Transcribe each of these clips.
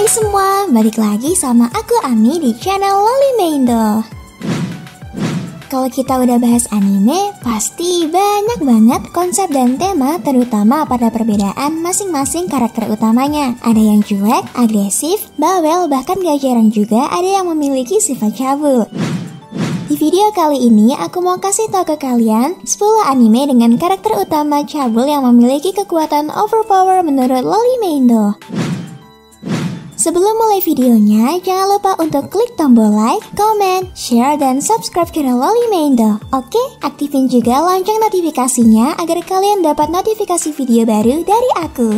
Hai semua, balik lagi sama aku Ami di channel Lolimeindo. Kalau kita udah bahas anime, pasti banyak banget konsep dan tema, terutama pada perbedaan masing-masing karakter utamanya. Ada yang cuek, agresif, bawel, bahkan gak jarang juga ada yang memiliki sifat cabul. Di video kali ini, aku mau kasih tahu ke kalian 10 anime dengan karakter utama cabul yang memiliki kekuatan overpower menurut Lolimeindo. Sebelum mulai videonya, jangan lupa untuk klik tombol like, comment, share, dan subscribe channel Lolimeindo. Oke, aktifin juga lonceng notifikasinya agar kalian dapat notifikasi video baru dari aku.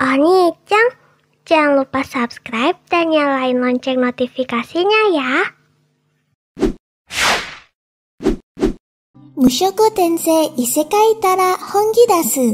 Oni-chan, jangan lupa subscribe dan nyalain lonceng notifikasinya ya. Mushoku Tensei Isekai Tara Hongi Dasu.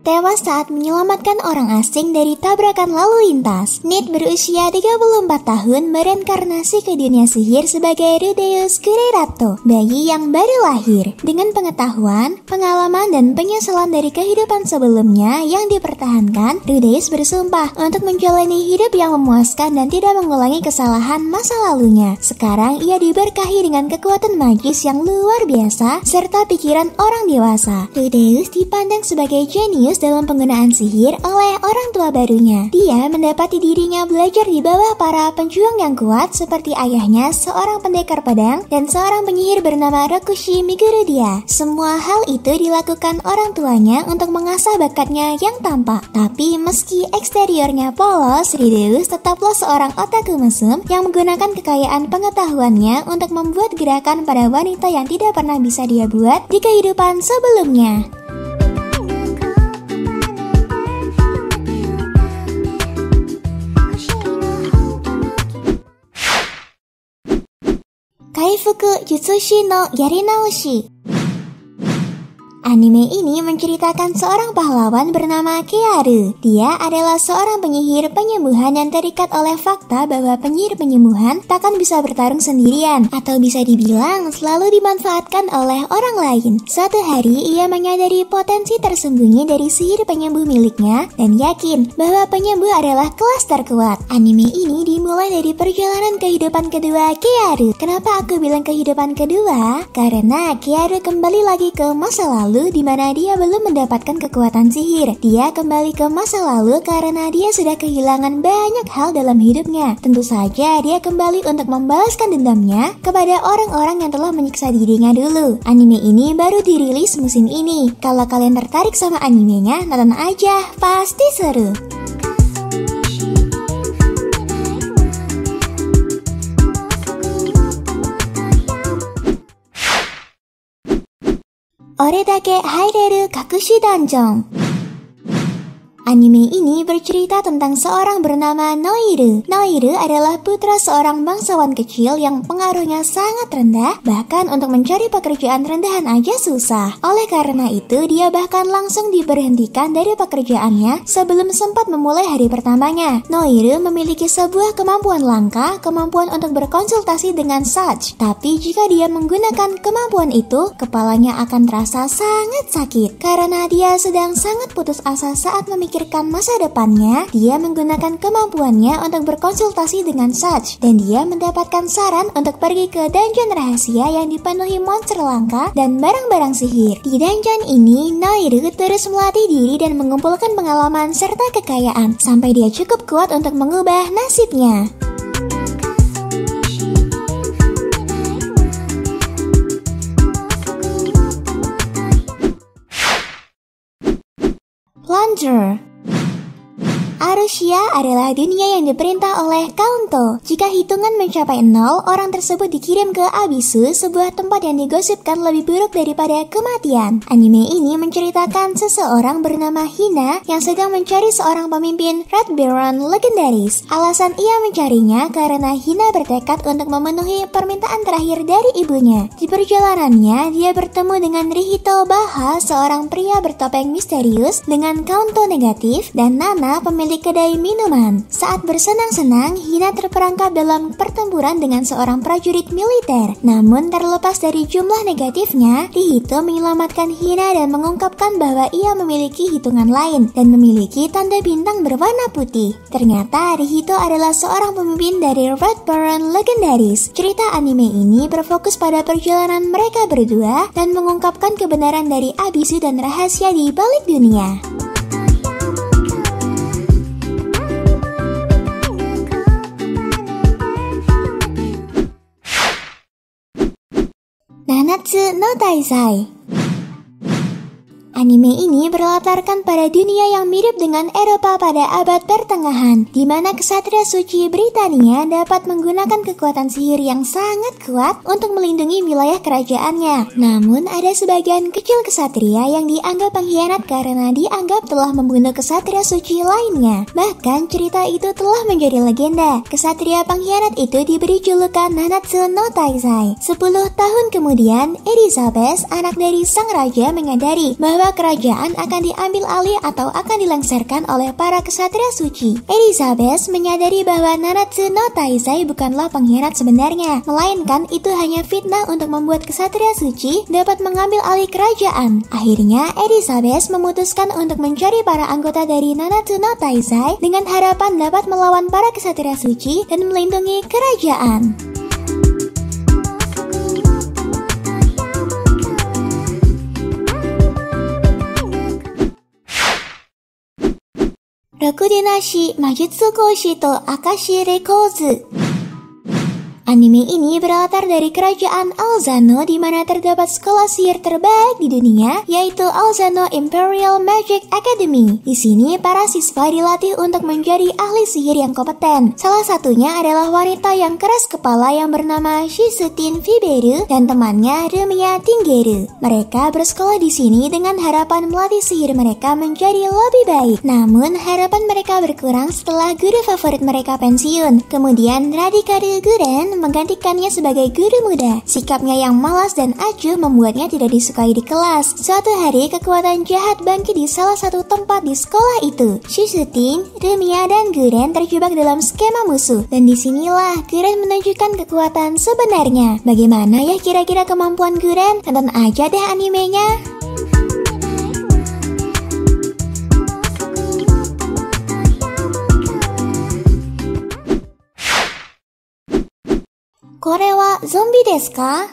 Tewas saat menyelamatkan orang asing dari tabrakan lalu lintas. Nid berusia 34 tahun mereinkarnasi ke dunia sihir sebagai Rudeus Kurerato, bayi yang baru lahir. Dengan pengetahuan, pengalaman, dan penyesalan dari kehidupan sebelumnya yang dipertahankan, Rudeus bersumpah untuk menjalani hidup yang memuaskan dan tidak mengulangi kesalahan masa lalunya. Sekarang ia diberkahi dengan kekuatan magis yang luar biasa serta pikiran orang dewasa. Rudeus dipandang sebagai jenius dalam penggunaan sihir oleh orang tua barunya. Dia mendapati dirinya belajar di bawah para pejuang yang kuat seperti ayahnya, seorang pendekar pedang, dan seorang penyihir bernama Rokushi Migurudia. Semua hal itu dilakukan orang tuanya untuk mengasah bakatnya yang tampak. Tapi meski eksteriornya polos, Rudeus tetaplah seorang otaku mesum yang menggunakan kekayaan pengetahuannya untuk membuat gerakan pada wanita yang tidak pernah bisa dia buat di kehidupan sebelumnya. Kaifuku Jutsushi no Yarinaoshi. Anime ini menceritakan seorang pahlawan bernama Kearu. Dia adalah seorang penyihir penyembuhan yang terikat oleh fakta bahwa penyihir penyembuhan takkan bisa bertarung sendirian, atau bisa dibilang selalu dimanfaatkan oleh orang lain. Suatu hari ia menyadari potensi tersembunyi dari sihir penyembuh miliknya dan yakin bahwa penyembuh adalah kelas terkuat. Anime ini dimulai dari perjalanan kehidupan kedua Kearu. Kenapa aku bilang kehidupan kedua? Karena Kearu kembali lagi ke masa lalu di mana dia belum mendapatkan kekuatan sihir. Dia kembali ke masa lalu karena dia sudah kehilangan banyak hal dalam hidupnya. Tentu saja dia kembali untuk membalaskan dendamnya kepada orang-orang yang telah menyiksa dirinya dulu. Anime ini baru dirilis musim ini. Kalau kalian tertarik sama animenya, nonton aja, pasti seru. Oredake Haireru Kakushi Dungeon. Anime ini bercerita tentang seorang bernama Noiru. Noiru adalah putra seorang bangsawan kecil yang pengaruhnya sangat rendah, bahkan untuk mencari pekerjaan rendahan aja susah. Oleh karena itu, dia bahkan langsung diberhentikan dari pekerjaannya sebelum sempat memulai hari pertamanya. Noiru memiliki sebuah kemampuan langka, kemampuan untuk berkonsultasi dengan sage. Tapi jika dia menggunakan kemampuan itu, kepalanya akan terasa sangat sakit. Karena dia sedang sangat putus asa saat memikirkan masa depannya, dia menggunakan kemampuannya untuk berkonsultasi dengan sage, dan dia mendapatkan saran untuk pergi ke dungeon rahasia yang dipenuhi monster langka dan barang-barang sihir. Di dungeon ini, Noiru terus melatih diri dan mengumpulkan pengalaman serta kekayaan sampai dia cukup kuat untuk mengubah nasibnya. Plunger. Arusia adalah dunia yang diperintah oleh Kaunto. Jika hitungan mencapai 0, orang tersebut dikirim ke Abisu, sebuah tempat yang digosipkan lebih buruk daripada kematian. Anime ini menceritakan seseorang bernama Hina yang sedang mencari seorang pemimpin Red Baron legendaris. Alasan ia mencarinya karena Hina bertekad untuk memenuhi permintaan terakhir dari ibunya. Di perjalanannya, dia bertemu dengan Rihito Baha, seorang pria bertopeng misterius dengan Kaunto negatif, dan Nana, pemilik pemilik kedai minuman. Saat bersenang-senang, Hina terperangkap dalam pertempuran dengan seorang prajurit militer. Namun terlepas dari jumlah negatifnya, Rihito menyelamatkan Hina dan mengungkapkan bahwa ia memiliki hitungan lain dan memiliki tanda bintang berwarna putih. Ternyata Rihito adalah seorang pemimpin dari Red Baron legendaris. Cerita anime ini berfokus pada perjalanan mereka berdua dan mengungkapkan kebenaran dari Abisu dan rahasia di balik dunia. Nanatsu no Taizai. Anime ini berlatarkan pada dunia yang mirip dengan Eropa pada abad pertengahan, di mana kesatria suci Britania dapat menggunakan kekuatan sihir yang sangat kuat untuk melindungi wilayah kerajaannya. Namun ada sebagian kecil kesatria yang dianggap pengkhianat karena dianggap telah membunuh kesatria suci lainnya. Bahkan cerita itu telah menjadi legenda. Kesatria pengkhianat itu diberi julukan Nanatsu no Taizai. 10 tahun kemudian, Elizabeth, anak dari sang raja, menyadari bahwa kerajaan akan diambil alih atau akan dilengsarkan oleh para kesatria suci. Elizabeth menyadari bahwa Nanatsu no Taizai bukanlah pengkhianat sebenarnya, melainkan itu hanya fitnah untuk membuat kesatria suci dapat mengambil alih kerajaan. Akhirnya, Elizabeth memutuskan untuk mencari para anggota dari Nanatsu no Taizai dengan harapan dapat melawan para kesatria suci dan melindungi kerajaan. Rokudenashi Majutsu Koshi to Akashi Records. Anime ini berlatar dari kerajaan Alzano di mana terdapat sekolah sihir terbaik di dunia, yaitu Alzano Imperial Magic Academy. Di sini para siswa dilatih untuk menjadi ahli sihir yang kompeten. Salah satunya adalah wanita yang keras kepala yang bernama Shizutin Fiberu dan temannya Rumiya Tingeru. Mereka bersekolah di sini dengan harapan melatih sihir mereka menjadi lebih baik. Namun harapan mereka berkurang setelah guru favorit mereka pensiun. Kemudian Radikaru Guren menggantikannya sebagai guru muda. Sikapnya yang malas dan acuh membuatnya tidak disukai di kelas. Suatu hari, kekuatan jahat bangkit di salah satu tempat di sekolah itu. Shizutin, Rumiya, dan Guren terjebak dalam skema musuh. Dan disinilah Guren menunjukkan kekuatan sebenarnya. Bagaimana ya kira-kira kemampuan Guren? Tonton aja deh animenya. Korewa zombie desu ka?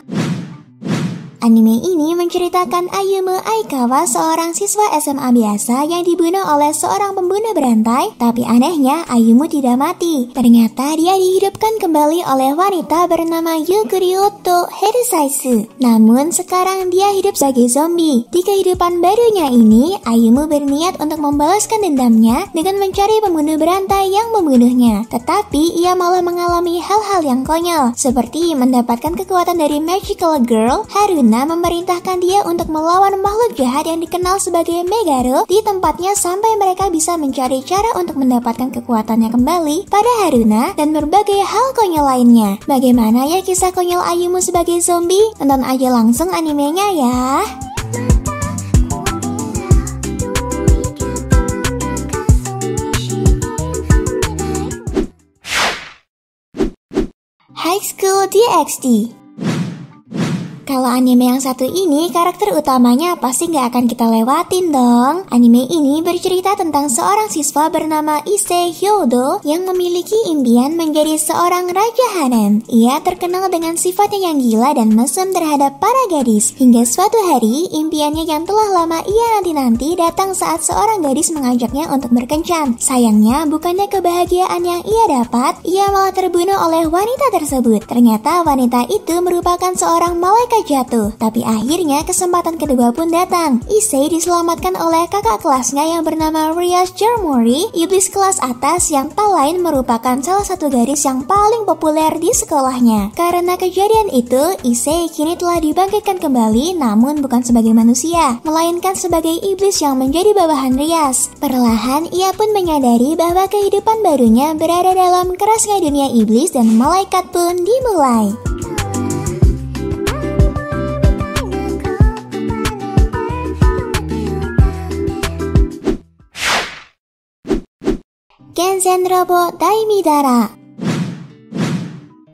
Anime ini menceritakan Ayumu Aikawa, seorang siswa SMA biasa yang dibunuh oleh seorang pembunuh berantai, tapi anehnya Ayumu tidak mati. Ternyata dia dihidupkan kembali oleh wanita bernama Yugurioto Herisaisu. Namun sekarang dia hidup sebagai zombie. Di kehidupan barunya ini, Ayumu berniat untuk membalaskan dendamnya dengan mencari pembunuh berantai yang membunuhnya. Tetapi ia malah mengalami hal-hal yang konyol, seperti mendapatkan kekuatan dari Magical Girl. Haruna memerintahkan dia untuk melawan makhluk jahat yang dikenal sebagai Megaro di tempatnya sampai mereka bisa mencari cara untuk mendapatkan kekuatannya kembali pada Haruna dan berbagai hal konyol lainnya. Bagaimana ya kisah konyol Ayumu sebagai zombie? Tonton aja langsung animenya ya. High School DxD. Kalau anime yang satu ini, karakter utamanya pasti nggak akan kita lewatin dong. Anime ini bercerita tentang seorang siswa bernama Issei Hyodo yang memiliki impian menjadi seorang raja harem. Ia terkenal dengan sifatnya yang gila dan mesum terhadap para gadis. Hingga suatu hari, impiannya yang telah lama ia nanti-nanti datang saat seorang gadis mengajaknya untuk berkencan. Sayangnya, bukannya kebahagiaan yang ia dapat, ia malah terbunuh oleh wanita tersebut. Ternyata wanita itu merupakan seorang malaikat jatuh. Tapi akhirnya kesempatan kedua pun datang. Issei diselamatkan oleh kakak kelasnya yang bernama Rias Jarmori, iblis kelas atas yang tak lain merupakan salah satu gadis yang paling populer di sekolahnya. Karena kejadian itu, Issei kini telah dibangkitkan kembali, namun bukan sebagai manusia, melainkan sebagai iblis yang menjadi bawahan Rias. Perlahan ia pun menyadari bahwa kehidupan barunya berada dalam kerasnya dunia iblis dan malaikat pun dimulai. Genzen Robo Daimidara.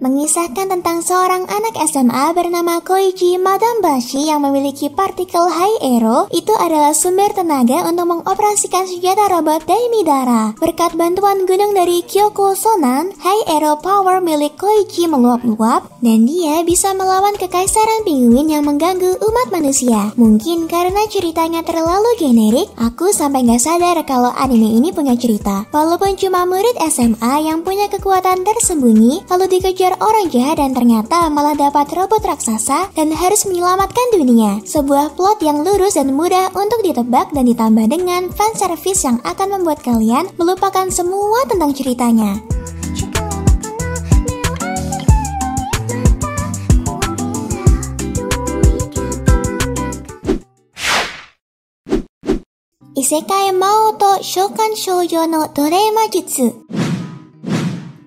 Mengisahkan tentang seorang anak SMA bernama Koichi Madambashi yang memiliki partikel High Arrow. Itu adalah sumber tenaga untuk mengoperasikan senjata robot Daimidara. Berkat bantuan gunung dari Kyoko Sonan, High Arrow power milik Koichi meluap-luap dan dia bisa melawan kekaisaran penguin yang mengganggu umat manusia. Mungkin karena ceritanya terlalu generik, aku sampai gak sadar kalau anime ini punya cerita. Walaupun cuma murid SMA yang punya kekuatan tersembunyi, lalu dikejar orang jahat dan ternyata malah dapat robot raksasa dan harus menyelamatkan dunia. Sebuah plot yang lurus dan mudah untuk ditebak dan ditambah dengan fanservice yang akan membuat kalian melupakan semua tentang ceritanya. Isekai Maoto Shokan Shoujo no Dorema Jutsu.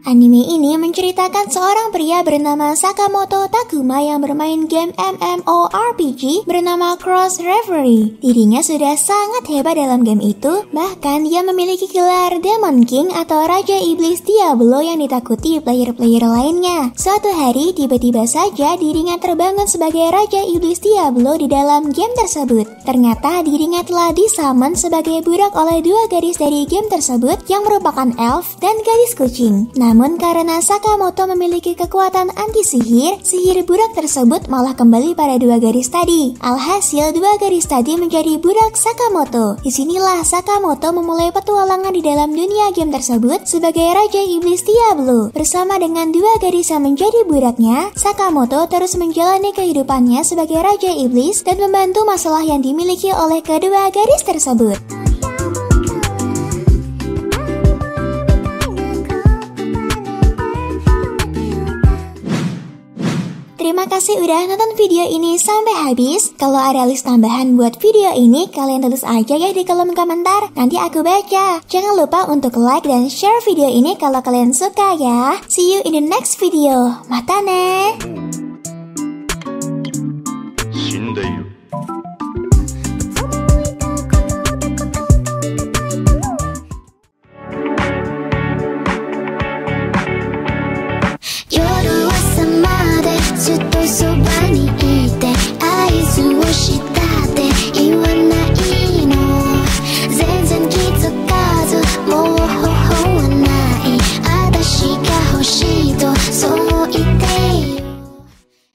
Anime ini menceritakan seorang pria bernama Sakamoto Takuma yang bermain game MMORPG bernama Cross Reverie. Dirinya sudah sangat hebat dalam game itu, bahkan dia memiliki gelar Demon King atau Raja Iblis Diablo yang ditakuti player-player lainnya. Suatu hari, tiba-tiba saja dirinya terbangun sebagai Raja Iblis Diablo di dalam game tersebut. Ternyata dirinya telah disummon sebagai budak oleh dua gadis dari game tersebut yang merupakan elf dan gadis kucing. Namun karena Sakamoto memiliki kekuatan anti-sihir, sihir budak tersebut malah kembali pada dua gadis tadi. Alhasil dua gadis tadi menjadi budak Sakamoto. Disinilah Sakamoto memulai petualangan di dalam dunia game tersebut sebagai Raja Iblis Diablo. Bersama dengan dua gadis yang menjadi budaknya, Sakamoto terus menjalani kehidupannya sebagai Raja Iblis dan membantu masalah yang dimiliki oleh kedua gadis tersebut. Terima kasih udah nonton video ini sampai habis. Kalau ada list tambahan buat video ini, kalian tulis aja ya di kolom komentar. Nanti aku baca. Jangan lupa untuk like dan share video ini kalau kalian suka ya. See you in the next video. Mata ne. Yoru 朝までずっとそばにいて合図をして